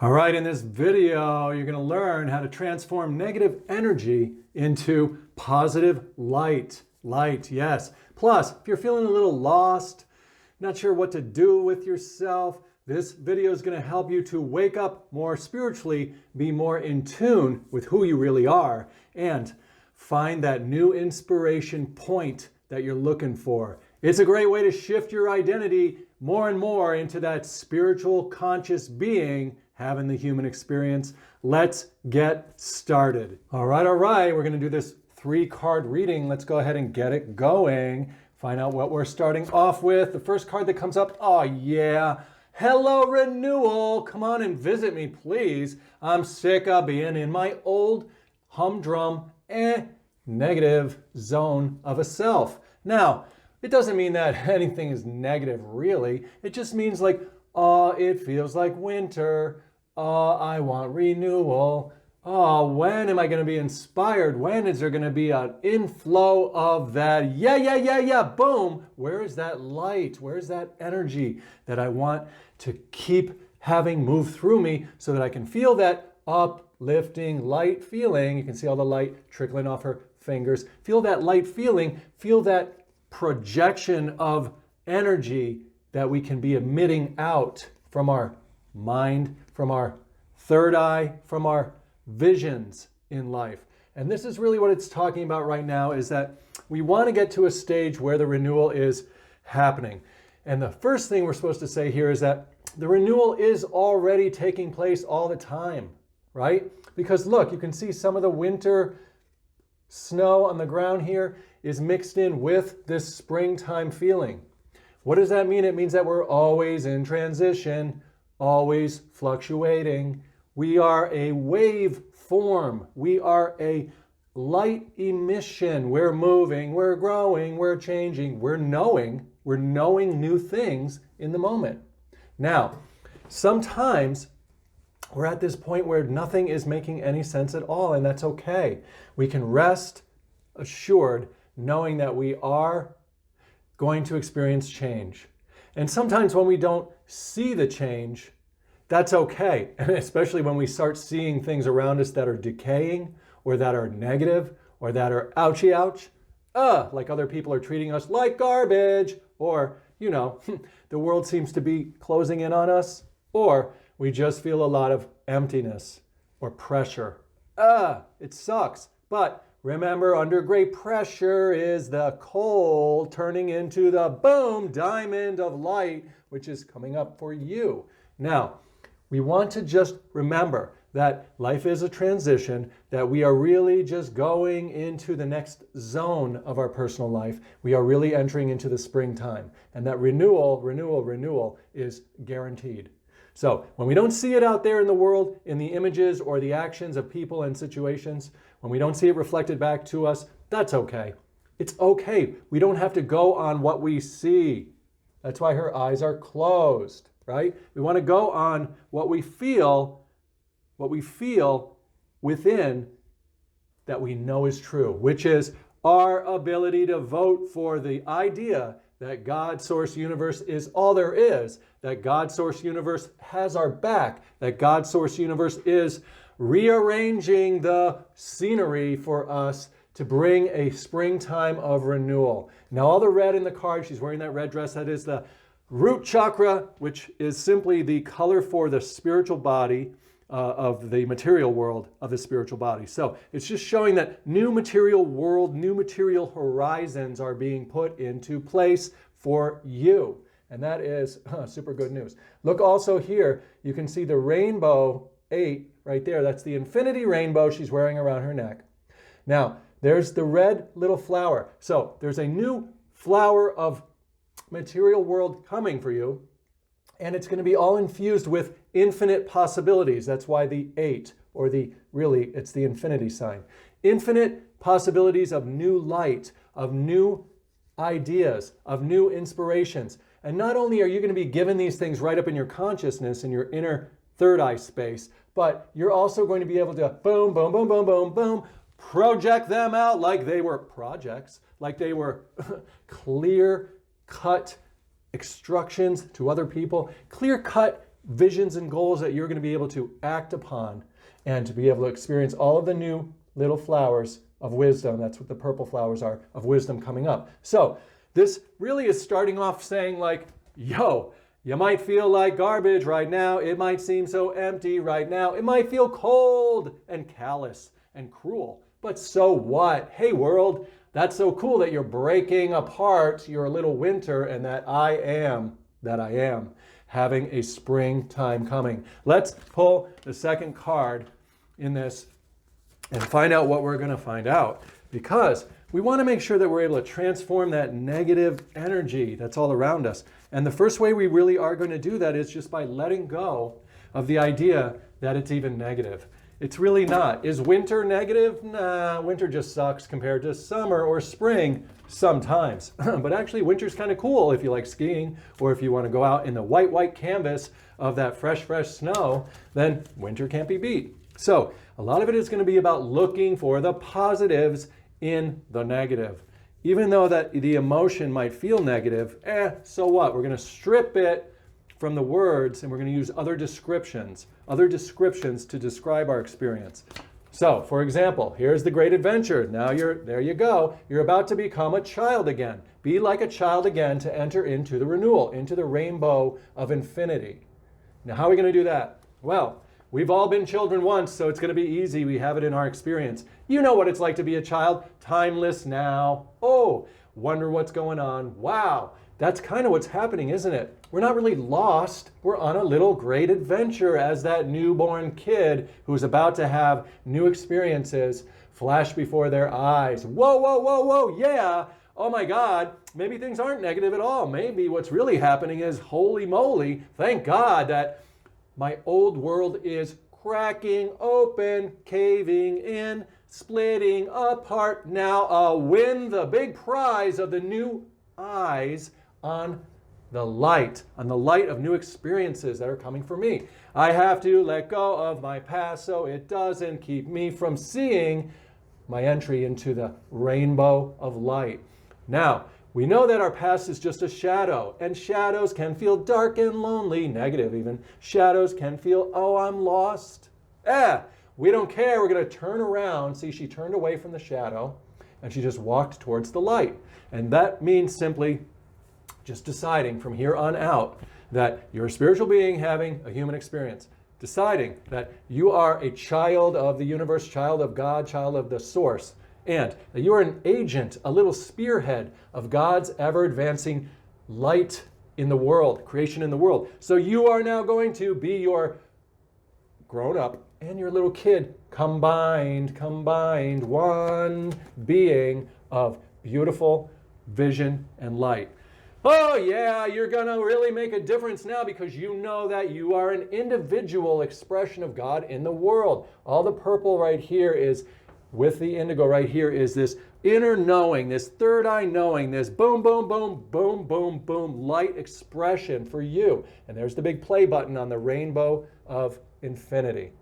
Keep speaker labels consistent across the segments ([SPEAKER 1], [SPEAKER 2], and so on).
[SPEAKER 1] All right, in this video, you're going to learn how to transform negative energy into positive light. Light, yes. Plus, if you're feeling a little lost, not sure what to do with yourself, this video is going to help you to wake up more spiritually, be more in tune with who you really are, and find that new inspiration point that you're looking for. It's a great way to shift your identity more and more into that spiritual conscious being having the human experience. Let's get started. All right. We're going to do this 3-card reading. Let's go ahead and get it going. Find out what we're starting off with. The first card that comes up, oh yeah, hello renewal. Come on and visit me, please. I'm sick of being in my old humdrum, negative zone of a self. Now, it doesn't mean that anything is negative, really. It just means like, oh, it feels like winter. Oh, I want renewal. Oh, when am I going to be inspired? When is there going to be an inflow of that? Yeah, boom. Where is that light? Where is that energy that I want to keep having move through me so that I can feel that uplifting light feeling? You can see all the light trickling off her fingers. Feel that light feeling. Feel that projection of energy that we can be emitting out from our mind, from our third eye, from our visions in life. And this is really what it's talking about right now, is that we want to get to a stage where the renewal is happening. And the first thing we're supposed to say here is that the renewal is already taking place all the time, right? Because look, you can see some of the winter snow on the ground here is mixed in with this springtime feeling. What does that mean? It means that we're always in transition, always fluctuating. We are a wave form. We are a light emission. We're moving, we're growing, we're changing, we're knowing new things in the moment. Now, sometimes we're at this point where nothing is making any sense at all, and that's okay. We can rest assured knowing that we are going to experience change. And sometimes when we don't see the change, that's okay. And especially when we start seeing things around us that are decaying or that are negative or that are ouchy ouch, like other people are treating us like garbage, or, the world seems to be closing in on us, or we just feel a lot of emptiness or pressure. It sucks. But remember, under great pressure is the coal turning into the boom diamond of light, which is coming up for you. Now, we want to just remember that life is a transition, that we are really just going into the next zone of our personal life. We are really entering into the springtime, and that renewal is guaranteed. So when we don't see it out there in the world, in the images or the actions of people and situations, when we don't see it reflected back to us, that's okay. It's okay. We don't have to go on what we see. That's why her eyes are closed, right? We want to go on what we feel within that we know is true, which is our ability to vote for the idea that God, Source, Universe is all there is, that God, Source, Universe has our back, that God, Source, Universe is rearranging the scenery for us to bring a springtime of renewal. Now, all the red in the card, she's wearing that red dress, that is the root chakra, which is simply the color for the spiritual body of the material world of the spiritual body. So it's just showing that new material world, new material horizons are being put into place for you. And that is super good news. Look also here, you can see the rainbow 8 right there. That's the infinity rainbow she's wearing around her neck. Now, there's the red little flower. So there's a new flower of material world coming for you, and it's going to be all infused with infinite possibilities. That's why the 8, or it's the infinity sign. Infinite possibilities of new light, of new ideas, of new inspirations. And not only are you going to be given these things right up in your consciousness, in your inner third eye space, but you're also going to be able to boom, boom, boom, boom, boom, boom, project them out like they were projects, like they were clear-cut instructions to other people, clear-cut visions and goals that you're going to be able to act upon and to be able to experience all of the new little flowers of wisdom. That's what the purple flowers are, of wisdom coming up. So this really is starting off saying like, yo, you might feel like garbage right now. It might seem so empty right now. It might feel cold and callous and cruel. But so what? Hey world, that's so cool that you're breaking apart your little winter and that I am having a springtime coming. Let's pull the second card in this and find out what we're going to find out, because we want to make sure that we're able to transform that negative energy that's all around us. And the first way we really are going to do that is just by letting go of the idea that it's even negative. It's really not. Is winter negative? Nah, winter just sucks compared to summer or spring sometimes. But actually, winter's kind of cool if you like skiing, or if you want to go out in the white canvas of that fresh snow, then winter can't be beat. So a lot of it is going to be about looking for the positives in the negative. Even though that the emotion might feel negative, so what? We're going to strip it from the words and we're going to use other descriptions to describe our experience. So, for example, here's the great adventure. Now there you go. You're about to become a child again. Be like a child again to enter into the renewal, into the rainbow of infinity. Now, how are we going to do that? Well, we've all been children once, so it's going to be easy. We have it in our experience. You know what it's like to be a child. Timeless now. Oh, wonder what's going on. Wow. That's kind of what's happening, isn't it? We're not really lost. We're on a little great adventure as that newborn kid who's about to have new experiences flash before their eyes. Whoa, yeah. Oh my God, maybe things aren't negative at all. Maybe what's really happening is, holy moly, thank God that my old world is cracking open, caving in, splitting apart. Now I'll win the big prize of the new eyes on the light of new experiences that are coming for me. I have to let go of my past so it doesn't keep me from seeing my entry into the rainbow of light. Now, we know that our past is just a shadow, and shadows can feel dark and lonely, negative even. Shadows can feel, oh, I'm lost. We don't care. We're going to turn around. See, she turned away from the shadow, and she just walked towards the light. And that means simply just deciding from here on out that you're a spiritual being having a human experience. Deciding that you are a child of the universe, child of God, child of the source, and that you are an agent, a little spearhead of God's ever-advancing light in the world, creation in the world. So you are now going to be your grown-up and your little kid combined, one being of beautiful vision and light. Oh yeah, you're gonna really make a difference now because you know that you are an individual expression of God in the world. All the purple right here is, with the indigo right here, is this inner knowing, this third eye knowing, this boom, boom, boom, boom, boom, boom, light expression for you. And there's the big play button on the rainbow of infinity.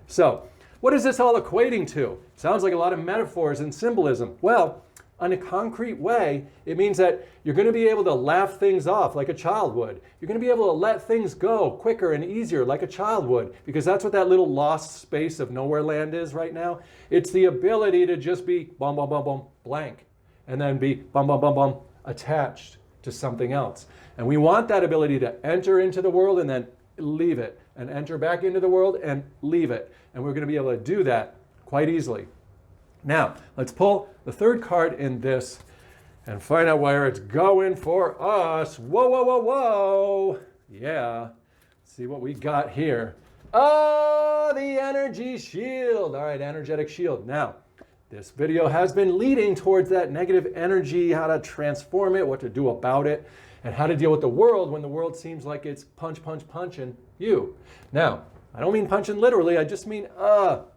[SPEAKER 1] So, what is this all equating to? Sounds like a lot of metaphors and symbolism. Well, in a concrete way, it means that you're going to be able to laugh things off like a child would. You're going to be able to let things go quicker and easier like a child would, because that's what that little lost space of nowhere land is right now. It's the ability to just be bum, bum, bum, bum, blank, and then be bum, bum, bum, bum, attached to something else. And we want that ability to enter into the world and then leave it, and enter back into the world and leave it. And we're going to be able to do that quite easily. Now, let's pull the third card in this and find out where it's going for us. Whoa. Yeah. Let's see what we got here. Oh, the energy shield. All right, energetic shield. Now, this video has been leading towards that negative energy, how to transform it, what to do about it, and how to deal with the world when the world seems like it's punching you. Now, I don't mean punching literally, I just mean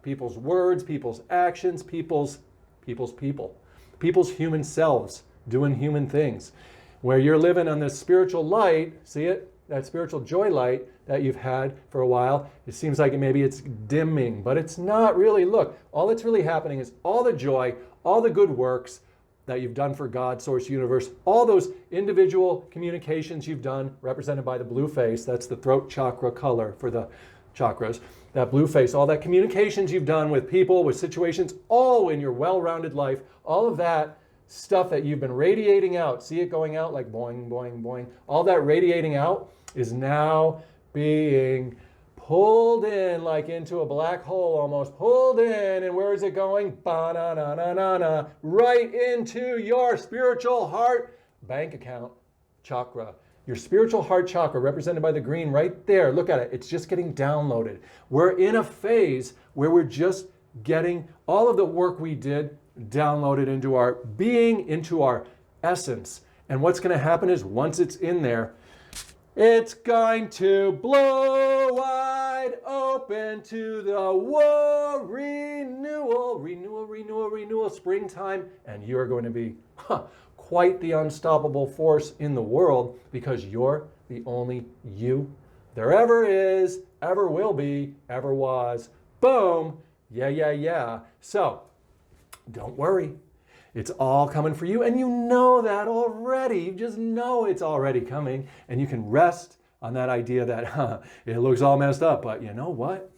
[SPEAKER 1] people's words, people's actions, people's human selves doing human things. Where you're living on this spiritual light, see it? That spiritual joy light that you've had for a while, it seems like maybe it's dimming, but it's not really. Look, all that's really happening is all the joy, all the good works, that you've done for God, Source, Universe, all those individual communications you've done, represented by the blue face, that's the throat chakra color for the chakras, that blue face, all that communications you've done with people, with situations, all in your well-rounded life, all of that stuff that you've been radiating out, see it going out like boing, boing, boing, all that radiating out is now being pulled in like into a black hole, almost pulled in. And where is it going? Ba-na-na-na-na-na, right into your spiritual heart bank account chakra. Your spiritual heart chakra, represented by the green right there. Look at it. It's just getting downloaded. We're in a phase where we're just getting all of the work we did downloaded into our being, into our essence. And what's going to happen is once it's in there, it's going to blow wide open to the renewal, springtime, and you're going to be quite the unstoppable force in the world, because you're the only you there ever is, ever will be, ever was. Boom. Yeah. So don't worry. It's all coming for you, and you know that already. You just know it's already coming, and you can rest on that idea that it looks all messed up, but you know what?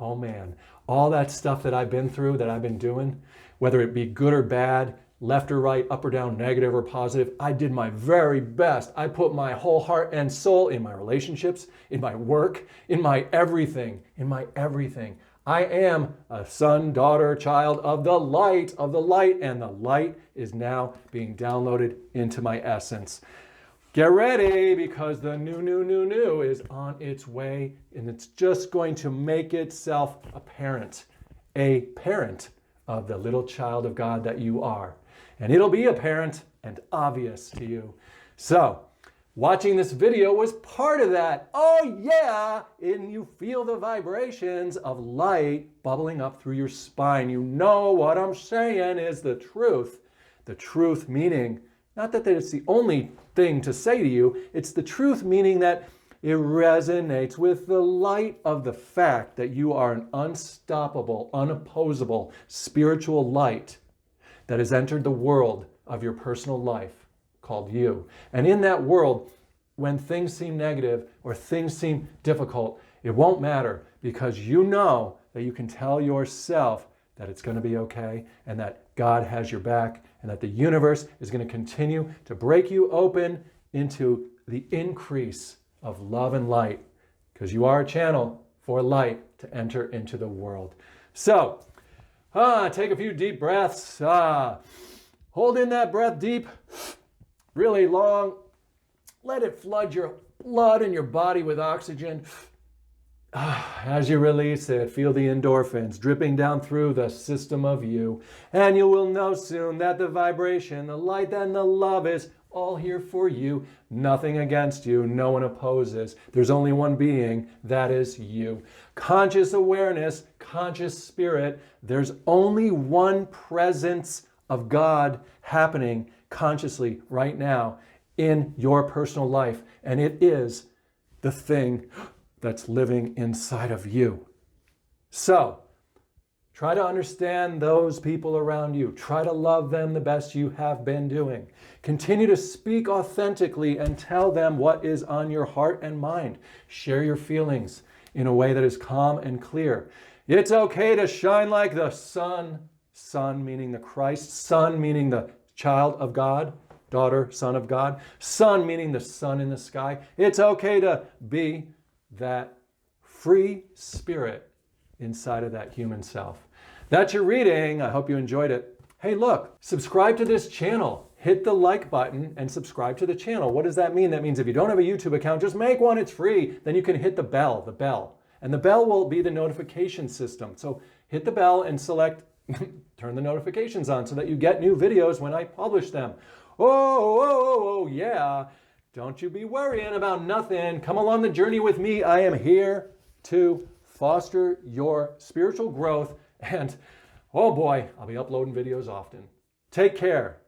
[SPEAKER 1] Oh man, all that stuff that I've been through, that I've been doing, whether it be good or bad, left or right, up or down, negative or positive, I did my very best. I put my whole heart and soul in my relationships, in my work, in my everything, I am a son, daughter, child of the light, and the light is now being downloaded into my essence. Get ready, because the new is on its way, and it's just going to make itself apparent, a parent of the little child of God that you are. And it'll be apparent and obvious to you. So, watching this video was part of that. Oh yeah, and you feel the vibrations of light bubbling up through your spine. You know what I'm saying is the truth. The truth meaning, not that it's the only thing to say to you, it's the truth meaning that it resonates with the light of the fact that you are an unstoppable, unopposable spiritual light that has entered the world of your personal life called you. And in that world, when things seem negative or things seem difficult, it won't matter, because you know that you can tell yourself that it's going to be okay, and that God has your back, and that the universe is going to continue to break you open into the increase of love and light, because you are a channel for light to enter into the world. So, take a few deep breaths. Hold in that breath deep, really long. Let it flood your blood and your body with oxygen. As you release it, feel the endorphins dripping down through the system of you. And you will know soon that the vibration, the light, and the love is all here for you. Nothing against you. No one opposes. There's only one being. That is you. Conscious awareness, conscious spirit. There's only one presence of God happening consciously right now in your personal life. And it is the thing that's living inside of you. So, try to understand those people around you. Try to love them the best you have been doing. Continue to speak authentically and tell them what is on your heart and mind. Share your feelings in a way that is calm and clear. It's okay to shine like the sun. Sun meaning the Christ. Son meaning the child of God. Daughter, son of God. Sun meaning the sun in the sky. It's okay to be that free spirit inside of that human self. That's your reading. I hope you enjoyed it. Hey, look, subscribe to this channel. Hit the like button and subscribe to the channel. What does that mean? That means if you don't have a YouTube account, just make one. It's free. Then you can hit the bell. And the bell will be the notification system. So hit the bell and select, turn the notifications on so that you get new videos when I publish them. Oh, yeah. Don't you be worrying about nothing. Come along the journey with me. I am here to foster your spiritual growth. And oh boy, I'll be uploading videos often. Take care.